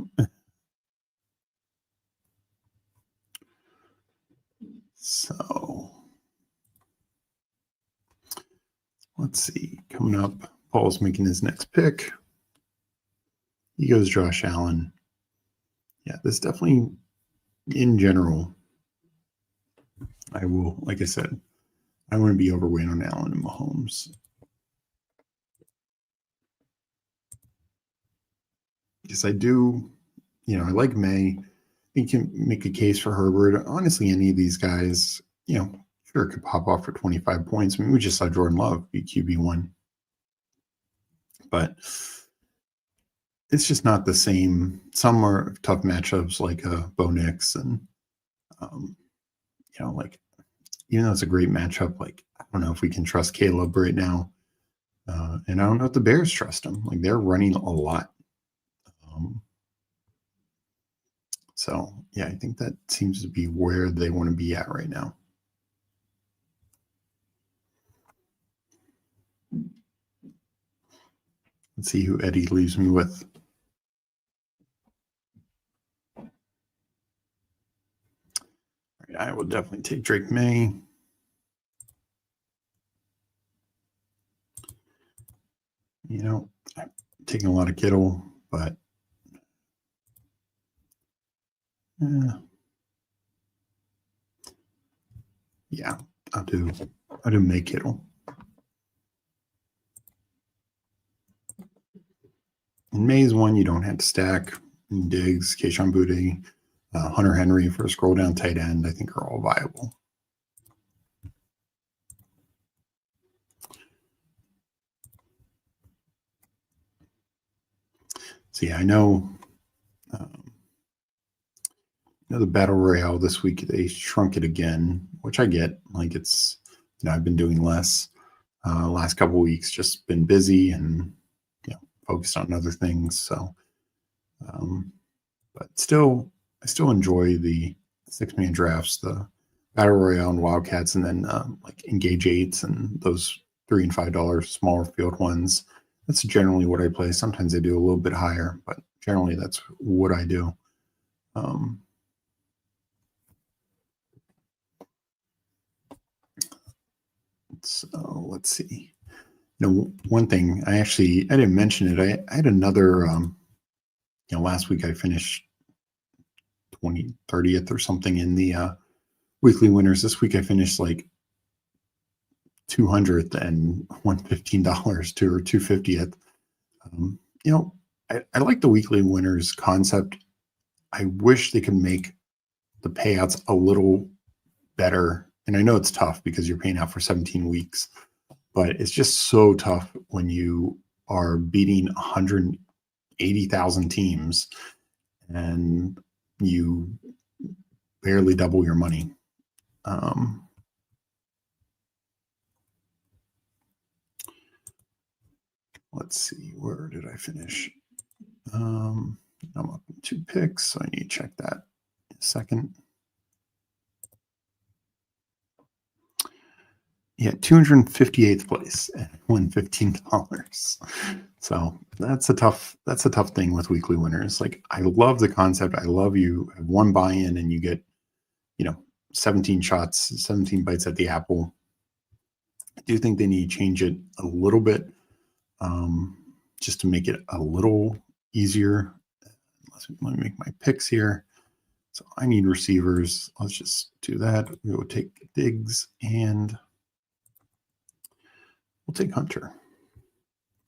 So let's see. Coming up, Paul's making his next pick. He goes Josh Allen. Yeah, this definitely, in general, I will, like I said, I want to be overweight on Allen and Mahomes. Because I do, I like May. You can make a case for Herbert. Honestly, any of these guys, sure could pop off for 25 points. I mean, we just saw Jordan Love be QB1. But it's just not the same. Some are tough matchups like Bo Nix and, like, even though it's a great matchup, like, I don't know if we can trust Caleb right now. And I don't know if the Bears trust him. Like, they're running a lot. So, yeah, I think that seems to be where they want to be at right now. Let's see who Eddie leaves me with. All right, I will definitely take Drake May. I'm taking a lot of Kittle, but yeah, I'll do May Kittle. In May's one, you don't have to stack. Diggs, Kayshon Boutte, Hunter Henry for a scroll down tight end, I think are all viable. So yeah, I know. The Battle Royale this week, they shrunk it again, which I get. Like, it's, I've been doing less last couple of weeks, just been busy and focused on other things. So, but still, I still enjoy the 6-man drafts, the Battle Royale and Wildcats, and then like Engage 8s and those $3 and $5 smaller field ones. That's generally what I play. Sometimes I do a little bit higher, but generally that's what I do. So let's see. One thing I didn't mention it. I had another, last week I finished 30th or something in the weekly winners. This week I finished like 200th and won $15 to or 250th. I like the weekly winners concept. I wish they could make the payouts a little better. And I know it's tough because you're paying out for 17 weeks, but it's just so tough when you are beating 180,000 teams and you barely double your money. Let's see, where did I finish? I'm up in 2 picks, so I need to check that in a second. Yeah, 258th place and won $15. So that's a tough thing with weekly winners. Like, I love the concept. I love you have one buy-in and you get, 17 shots, 17 bites at the apple. I do think they need to change it a little bit, just to make it a little easier. Let me make my picks here. So I need receivers. Let's just do that. We'll take Diggs and we'll take Hunter.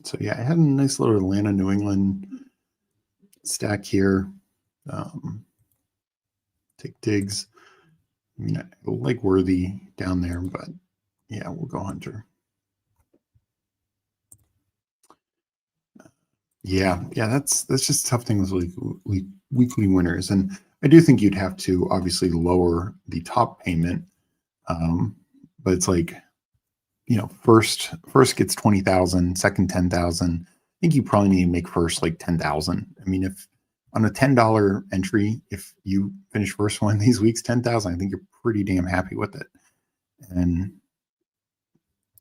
So yeah, I had a nice little Atlanta, New England stack here. Take Diggs. I mean, I like Worthy down there, but yeah, we'll go Hunter. Yeah, that's just a tough thing with weekly winners, and I do think you'd have to obviously lower the top payment, but it's like, first gets 20,000, second 10,000. I think you probably need to make first like 10,000. I mean, if on a $10 entry, if you finish first one of these weeks, 10,000, I think you're pretty damn happy with it. And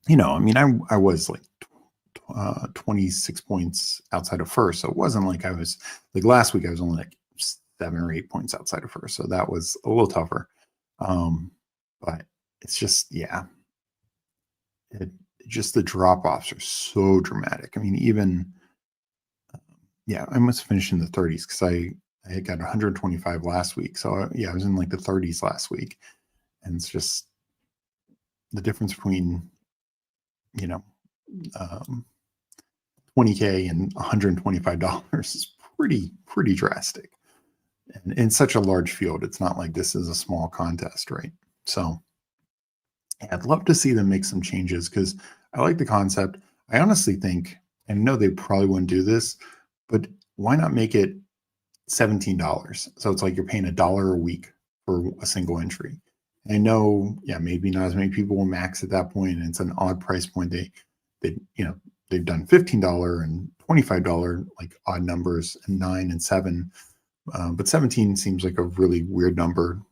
I mean, I was like 26 points outside of first, so it wasn't like I was like last week. I was only like 7 or 8 points outside of first, so that was a little tougher. But it's just, just the drop offs are so dramatic. I mean, even I must finish in the 30s because I had got 125 last week, so I was in like the 30s last week, and it's just the difference between 20K and $125 is pretty drastic. And in such a large field, it's not like this is a small contest, right? So I'd love to see them make some changes because I like the concept. I honestly think, and I know they probably wouldn't do this, but why not make it $17? So it's like you're paying $1 a week for a single entry. And I know, maybe not as many people will max at that point, and it's an odd price point. They've done $15 and $25 like odd numbers, and 9 and 7, but 17 seems like a really weird number.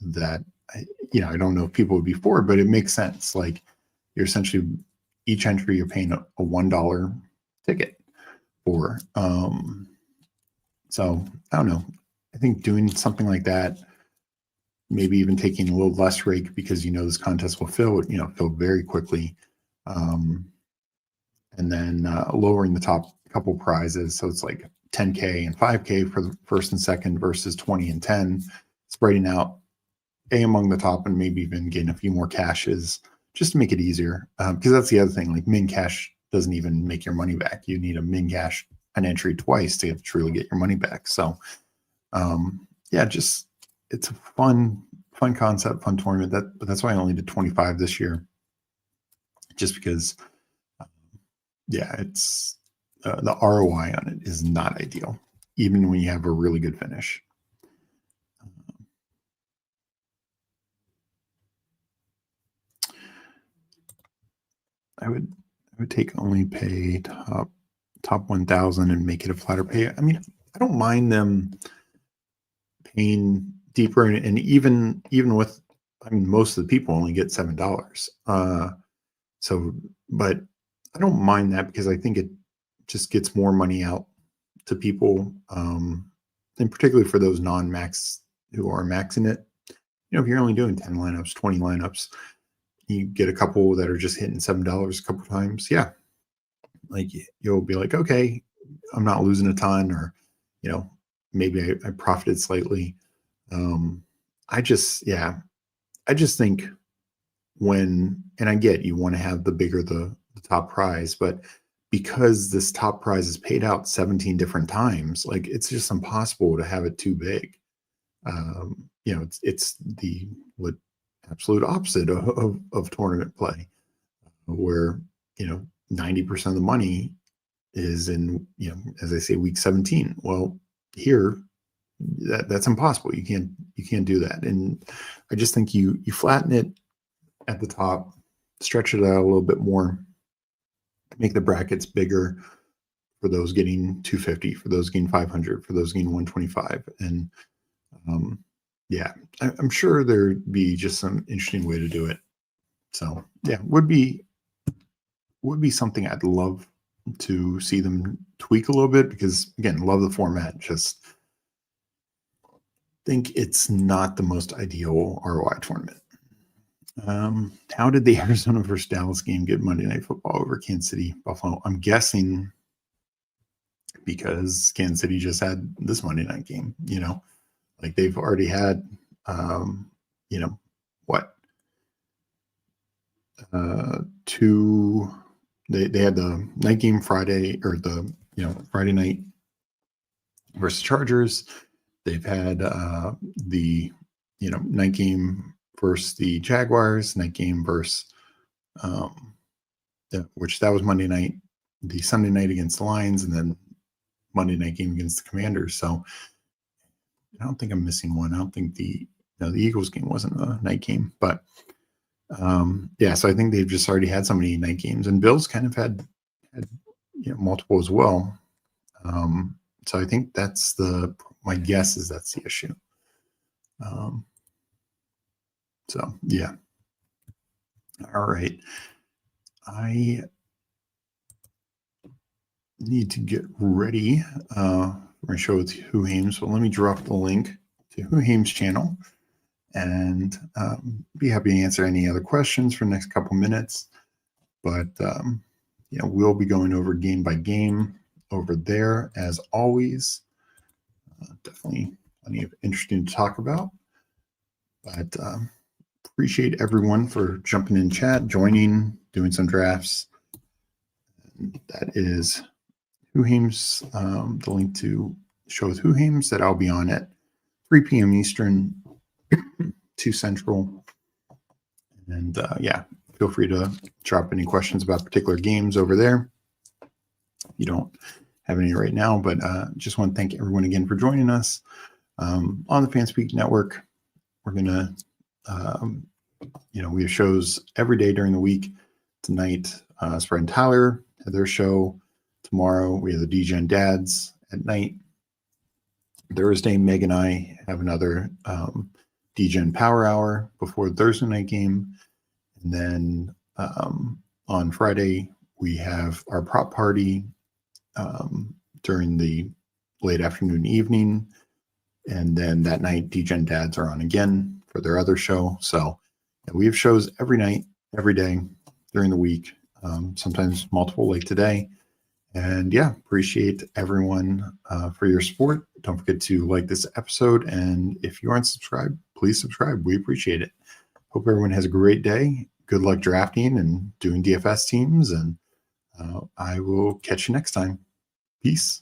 That I don't know if people would be for, but it makes sense. Like, you're essentially each entry you're paying a $1 ticket for. So I don't know. I think doing something like that, maybe even taking a little less rake because this contest will fill very quickly. And then lowering the top couple prizes. So it's like 10K and 5K for the first and second versus 20 and 10, spreading out among the top and maybe even getting a few more cashes just to make it easier. Because that's the other thing, like min cash doesn't even make your money back. You need a min cash an entry twice to truly get your money back. So just it's a fun concept, fun tournament. But that's why I only did 25 this year, just because it's the ROI on it is not ideal, even when you have a really good finish. I would take only pay top 1,000 and make it a flatter pay. I mean, I don't mind them paying deeper, and even with, I mean, most of the people only get $7. So, but I don't mind that because I think it just gets more money out to people, and particularly for those non-max who are maxing it. If you're only doing 10 lineups, 20 lineups, you get a couple that are just hitting $7 a couple times. Yeah. Like, you'll be like, okay, I'm not losing a ton, or, maybe I profited slightly. I just think and I get you want to have the bigger the top prize, but because this top prize is paid out 17 different times, like, it's just impossible to have it too big. It's the absolute opposite of tournament play, where 90% of the money is in, as I say, week 17. Well, here that's impossible. You can't do that. And I just think you flatten it at the top, stretch it out a little bit more, make the brackets bigger for those getting 250, for those getting 500, for those getting 125. And I'm sure there'd be just some interesting way to do it. So would be would be something I'd love to see them tweak a little bit, because again, love the format. Just think it's not the most ideal ROI tournament. How did the Arizona versus Dallas game get Monday Night Football over Kansas City, Buffalo? I'm guessing because Kansas City just had this Monday night game, like they've already had, two, they had the night game Friday, or the, Friday night versus Chargers. They've had the, night game versus the Jaguars, night game versus, which that was Monday night, the Sunday night against the Lions, and then Monday night game against the Commanders. So I don't think I'm missing one. I don't think the Eagles game wasn't a night game, but so I think they've just already had so many night games, and Bills kind of had multiple as well. So I think that's my guess is that's the issue. So yeah. All right. I need to get ready for my show with Who Hames, but let me drop the link to Who Hames' channel, and be happy to answer any other questions for the next couple minutes. But we'll be going over game by game over there as always. Definitely plenty of interesting to talk about. But appreciate everyone for jumping in chat, joining, doing some drafts. And that is Who Hames, the link to show with Who Hames that I'll be on at 3 p.m. Eastern, 2 Central. And feel free to drop any questions about particular games over there. You don't have any right now, but just want to thank everyone again for joining us on the Fanspeak network. We're going to, we have shows every day during the week. Tonight, Spread and Tyler had their show. Tomorrow, we have the Degen Dads at night. Thursday, Meg and I have another Degen Power Hour before the Thursday night game. And then on Friday, we have our prop party during the late afternoon, evening. And then that night, Degen Dads are on again for their other show. So we have shows every night, every day during the week, sometimes multiple like today. And appreciate everyone for your support. Don't forget to like this episode. And if you aren't subscribed, please subscribe. We appreciate it. Hope everyone has a great day. Good luck drafting and doing DFS teams. And I will catch you next time. Peace.